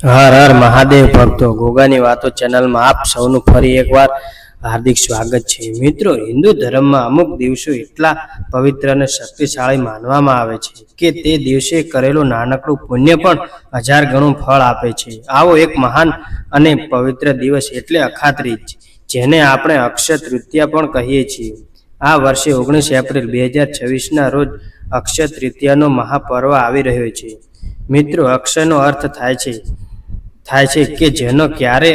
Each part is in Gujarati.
હર હર મહાદેવ ભક્તો, ગોગાની વાતો ચેનલમાં આપ સૌનું ફરી એકવાર હાર્દિક સ્વાગત છે. મિત્રો, હિન્દુ ધર્મમાં અમુક દિવસો એટલા પવિત્ર અને શક્તિશાળી માનવામાં આવે છે કે તે દિવસે કરેલું નાનકડું પુણ્ય પણ 1000 ગણું ફળ આપે છે. આવો એક મહાન અને પવિત્ર દિવસ એટલે અખાત્રીજ, જેને આપણે અક્ષય તૃતીયા પણ કહીએ છીએ. આ વર્ષે 19 એપ્રિલ 2026ના રોજ અક્ષય તૃતીયાનો મહાપર્વ આવી રહ્યો છે. મિત્રો, અક્ષયનો અર્થ થાય છે કે જેનો ક્યારે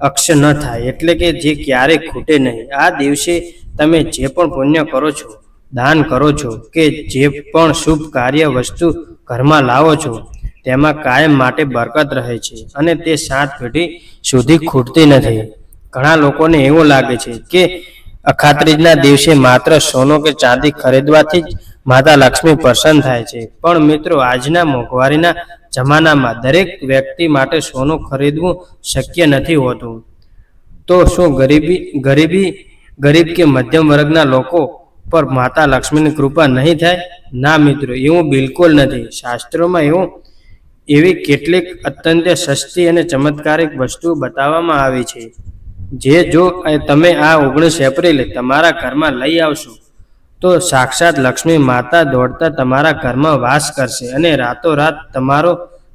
અક્ષય ન થાય, એટલે કે જે ક્યારે ખૂટે નહીં. આ દિવસે તમે જે પણ પુણ્ય કરો છો, દાન કરો છો કે જે પણ શુભ કાર્ય વસ્તુ ઘરમાં લાવો છો, તેમાં કાયમ માટે બરકત રહે છે અને તે 7 પેઢી સુધી ખૂટતી નથી. ઘણા લોકોને એવું લાગે છે કે અખાત્રીજના દિવસે માત્ર સોનું કે ચાંદી ખરીદવાથી જ માતા લક્ષ્મી પ્રસન્ન થાય છે, પણ મિત્રો, આજના મોંઘવારીના જમાનામાં દરેક વ્યક્તિ માટે સોનું ખરીદવું શક્ય નથી હોતું. તો શું ગરીબ કે મધ્યમ વર્ગના લોકો પર માતા લક્ષ્મીની કૃપા નહીં થાય? ના મિત્રો, એવું બિલકુલ નથી. શાસ્ત્રોમાં એવી કેટલીક અત્યંત સસ્તી અને ચમત્કારિક વસ્તુઓ બતાવવામાં આવી છે, જે જો તમે આ 19 એપ્રિલે તમારા ઘરમાં લઈ આવશો તો સાક્ષાત લક્ષ્મી માતા દોડતા તમારા ઘરમાં વાસ કરશે અને રાતોરાત તમારો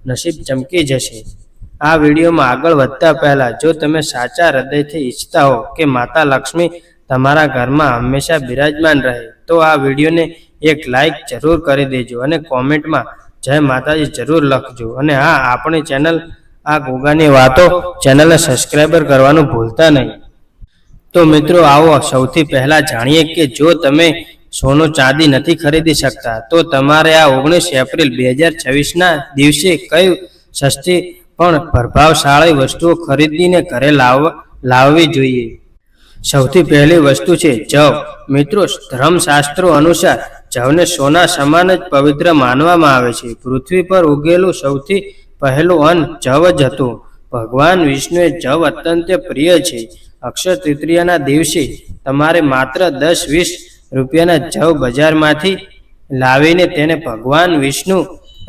નસીબ ચમકી જશે. આ વિડીયોમાં આગળ વધતા પહેલા, જો તમે સાચા હૃદયથી ઈચ્છતા હો કે માતા લક્ષ્મી તમારા ઘરમાં હંમેશા બિરાજમાન રહે, તો આ વિડીયોને એક લાઈક જરૂર કરી દેજો અને કોમેન્ટમાં જય માતાજી જરૂર લખજો. અને હા, આપણી ચેનલ આ ગોગાની વાતો ચેનલને સબસ્ક્રાઈબર કરવાનું ભૂલતા નહીં. તો મિત્રો, આવો સૌથી પહેલા જાણીએ કે જો તમે સોનું ચાંદી નથી ખરીદી શકતા, તો તમારે આ 19 એપ્રિલ 2026ના દિવસે કઈ સસ્તી પણ પ્રભાવશાળી વસ્તુઓ ખરીદીને ઘરે લાવવી જોઈએ. સૌથી પહેલી વસ્તુ છે જવ. મિત્રો, ધર્મશાસ્ત્રો અનુસાર જવને સોના સમાન જ પવિત્ર માનવામાં આવે છે. પૃથ્વી પર ઉગેલું સૌથી પહેલું અન્ન જવ જ હતું. ભગવાન વિષ્ણુએ જવ અત્યંત પ્રિય છે. અક્ષય તૃતીયાના દિવસે તમારે માત્ર 10-20 રૂપિયાના જવ બજારમાંથી લાવીને તેને ભગવાન વિષ્ણુ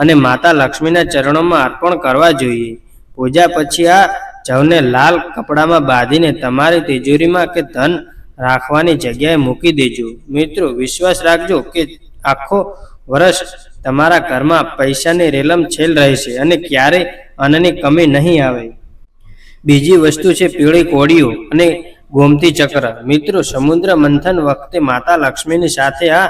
અને માતા લક્ષ્મીના ચરણોમાં અર્પણ કરવા જોઈએ. પૂજા પછી આ જવને લાલ કપડામાં બાંધીને તમારી તિજોરીમાં કે ધન રાખવાની જગ્યાએ મૂકી દેજો. મિત્રો, વિશ્વાસ રાખજો કે આખો વર્ષ તમારા ઘરમાં પૈસાની રેલમછેલ રહેશે અને ક્યારેય અન્નની કમી નહીં આવે. બીજી વસ્તુ છે પીળી કોળીઓ અને ગોમતી ચક્ર. મિત્રો, સમુદ્ર મંથન વખતે માતા લક્ષ્મીની સાથે આ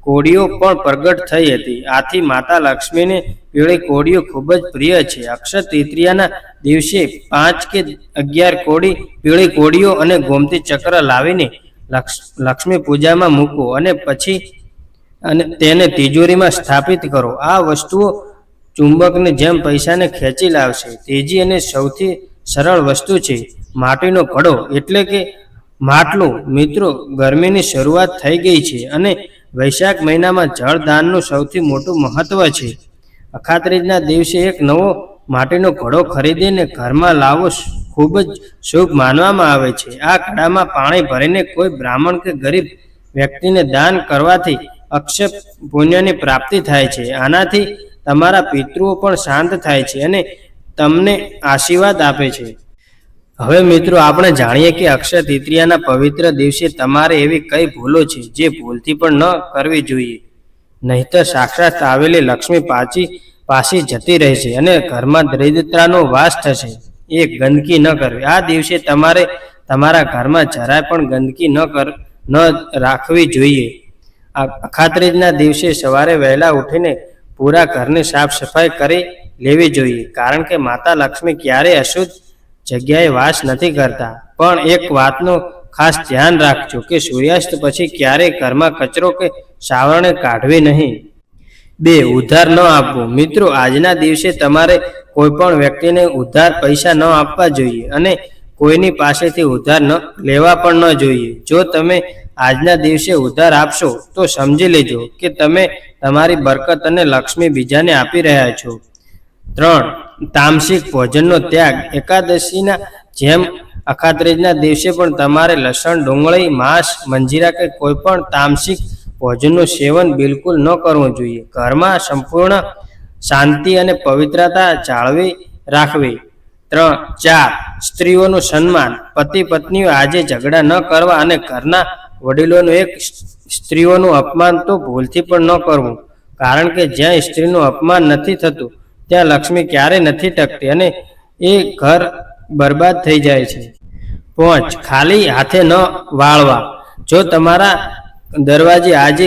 કોળીઓ પણ પ્રગટ થઈ હતી. આથી માતા લક્ષ્મીને પીળી કોળીઓ ખૂબ જ પ્રિય છે. અક્ષય તૃતીયાના દિવસે 5 કે 11 પીળી કોળીઓ અને ગોમતી ચક્ર લાવીને લક્ષ્મી પૂજામાં મૂકો અને પછી તેને તિજોરીમાં સ્થાપિત કરો. આ વસ્તુઓ ચુંબકની જેમ પૈસાને ખેંચી લાવશે. ત્રીજી અને સૌથી સરળ વસ્તુ છે માટીનો ઘડો, એટલે કે માટલું. મિત્રો, ગરમીની શરૂઆત થઈ ગઈ છે અને વૈશાખ મહિનામાં જળદાનનું સૌથી મોટું મહત્વ છે. અખાત્રીજના દિવસે એક નવો માટીનો ઘડો ખરીદીને ઘરમાં લાવવો ખૂબ જ શુભ માનવામાં આવે છે. આ ઘડામાં પાણી ભરીને કોઈ બ્રાહ્મણ કે ગરીબ વ્યક્તિને દાન કરવાથી અક્ષય પુણ્યની પ્રાપ્તિ થાય છે. આનાથી તમારા પિતૃઓ પણ શાંત થાય છે અને તમને આશીર્વાદ આપે છે. હવે મિત્રો, આપણે જાણીએ કે અક્ષય તૃતીયાના પવિત્ર દિવસે તમારે એવી કઈ ભૂલો છે જે ભૂલથી પણ ન કરવી જોઈએ, નહીંતર સાક્ષાત આવેલી લક્ષ્મી પાછી જતી રહેશે અને ઘરમાં દરિદ્રતાનો વાસ થશે. 1. ગંદકી ન કરવી. આ દિવસે તમારે તમારા ઘરમાં જરાય પણ ગંદકી ન રાખવી જોઈએ. અખાત્રીજના દિવસે સવારે વહેલા ઉઠીને પૂરા ઘરની સાફ સફાઈ કરી લેવી જોઈએ, કારણ કે માતા લક્ષ્મી ક્યારેય અશુદ્ધ જગ્યાએ વાસ નથી કરતા. પણ એક વાતનું ખાસ ધ્યાન રાખજો કે સૂર્યાસ્ત પછી ક્યારેય ઘરમાં કચરો કે સાવરણી કાઢવી નહીં. 2. ઉધાર ન આપવું. મિત્રો, આજના દિવસે તમારે કોઈ પણ વ્યક્તિને ઉધાર પૈસા ન આપવા જોઈએ અને કોઈની પાસેથી ઉધાર લેવા પણ ન જોઈએ. જો તમે આજના દિવસે ઉધાર આપશો તો સમજી લેજો કે તમે તમારી બરકત અને લક્ષ્મી બીજાને આપી રહ્યા છો. 3. તામસિક ભોજનનો ત્યાગ. એકાદશીના જેમ અખાત્રીજના દિવસે પણ તમારે લસણ, ડુંગળી, માંસ, મંજીરા કે કોઈ પણ તામસિક ભોજનનું સેવન બિલકુલ ન કરવું જોઈએ. ઘરમાં સંપૂર્ણ શાંતિ અને પવિત્રતા જાળવી રાખવી. 4. સ્ત્રીઓનું સન્માન. પતિ પત્નીઓ આજે ઝઘડા ન કરવા અને ઘરના વડીલોનું સ્ત્રીઓનું અપમાન તો ભૂલથી પણ ન કરવું, કારણ કે જ્યાં સ્ત્રીનું અપમાન નથી થતું ત્યાં લક્ષ્મી ક્યારેય નથી ટકતી અને એ ઘર બરબાદ થઈ જાય છે. 5. ખાલી હાથે ન વાળવા. જો તમારા દરવાજે આજે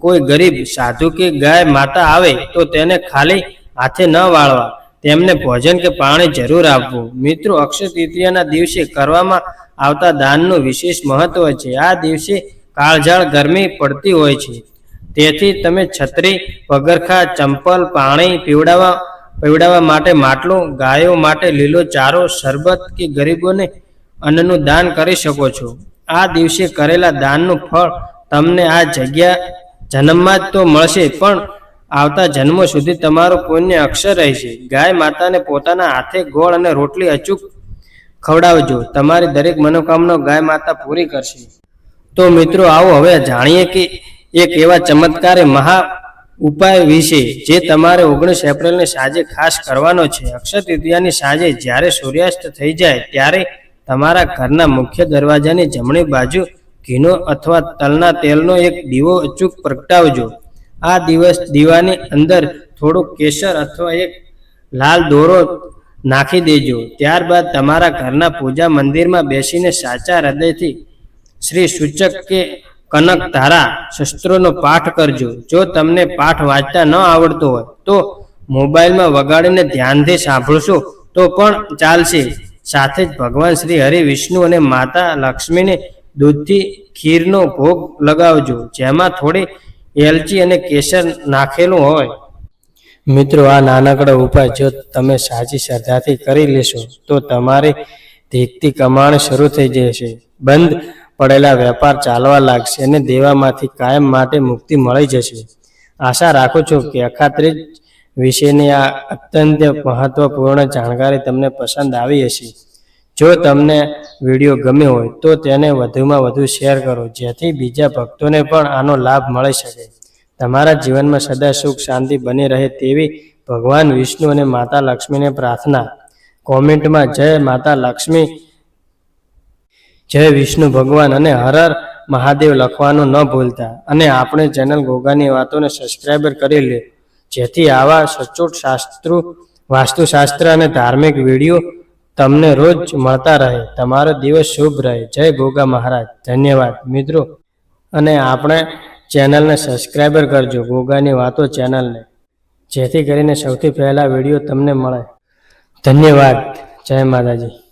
કોઈ ગરીબ, સાધુ કે ગાય માતા આવે તો તેને ખાલી હાથે ન વાળવા, તેમને ભોજન કે પાણી જરૂર આપવું. મિત્રો, અક્ષય તૃતીયાના દિવસે કરવામાં આવતા દાનનું વિશેષ મહત્વ છે. આ દિવસે કાળઝાળ ગરમી પડતી હોય છે, તેથી તમે છત્રી, પગરખાં, ચંપલ, પાણી પીવડાવવા માટે માટલું, ગાયો માટે લીલો ચારો, શરબત કે ગરીબોને અન્નનું દાન કરી શકો છો. આ દિવસે કરેલા દાનનું ફળ તમને આ જન્મમાં જ તો મળશે, પણ આવતા જન્મો સુધી તમારું પુણ્ય અક્ષર રહેશે. ગાય માતાને પોતાના હાથે ગોળ અને રોટલી અચૂક ખવડાવજો. તમારી દરેક મનોકામના ગાય માતા પૂરી કરશે. તો મિત્રો, આવો હવે જાણીએ કે એક એવા ચમત્કારી મહા ઉપાય વિશે જે તમારે 19 એપ્રિલની સાંજે ખાસ કરવાનો છે. અક્ષય તૃતીયાની સાંજે જ્યારે સૂર્યાસ્ત થઈ જાય ત્યારે તમારા ઘરના મુખ્ય દરવાજાની જમણી બાજુ ઘીનો અથવા તલના તેલનો એક દીવો અચૂક પ્રગટાવજો. આ દીવાની અંદર થોડુંક કેસર અથવા એક લાલ દોરો નાખી દેજો. ત્યારબાદ તમારા ઘરના પૂજા મંદિરમાં બેસીને સાચા હૃદયથી શ્રી સૂચક કે કનક ધારા શસ્ત્રોનો પાઠ કરજો. જો તમને પાઠ વાંચતા ન આવડતો હોય તો મોબાઈલમાં વગાડીને ધ્યાનથી સાંભળશો તો પણ ચાલશે. સાથે જ ભગવાન શ્રી હરિ, વિષ્ણુ અને માતા લક્ષ્મીને દૂધથી ખીરનો ભોગ લગાવજો, જેમાં થોડી એલચી અને કેસર નાખેલું હોય. મિત્રો, આ નાનકડો ઉપાય જો તમે સાચી શ્રદ્ધાથી કરી લેશો તો તમારી ધીકતી કમાણી શરૂ થઈ જશે, બંધ પડેલા વેપાર ચાલવા લાગશે અને દેવામાંથી કાયમ માટે મુક્તિ મળી જશે. આશા રાખું છું કે અખાત્રીજ વિશેની આ અત્યંત મહત્વપૂર્ણ જાણકારી તમને પસંદ આવી હશે. જો તમને વિડીયો ગમ્યો હોય તો તેને વધુમાં વધુ શેર કરો, જેથી બીજા ભક્તોને પણ આનો લાભ મળી શકે. તમારા જીવનમાં સદા સુખ શાંતિ બની રહે તેવી ભગવાન વિષ્ણુ અને માતા લક્ષ્મીને પ્રાર્થના. કોમેન્ટમાં જય માતા લક્ષ્મી, જય વિષ્ણુ ભગવાન અને હર હર મહાદેવ લખવાનું ન ભૂલતા. અને આપણે ચેનલ ગોગાની વાતોને સબસ્ક્રાઈબ કરી લે, જેથી આવા સચોટ વાસ્તુશાસ્ત્ર અને ધાર્મિક વિડીયો તમને રોજ મળતા રહે. તમારો દિવસ શુભ રહે. જય ગોગા મહારાજ. ધન્યવાદ મિત્રો. અને આપણે ચેનલને સબસ્ક્રાઈબ કરજો, ગોગાની વાતો ચેનલને, જેથી કરીને સૌથી પહેલા વિડીયો તમને મળે. ધન્યવાદ. જય માતાજી.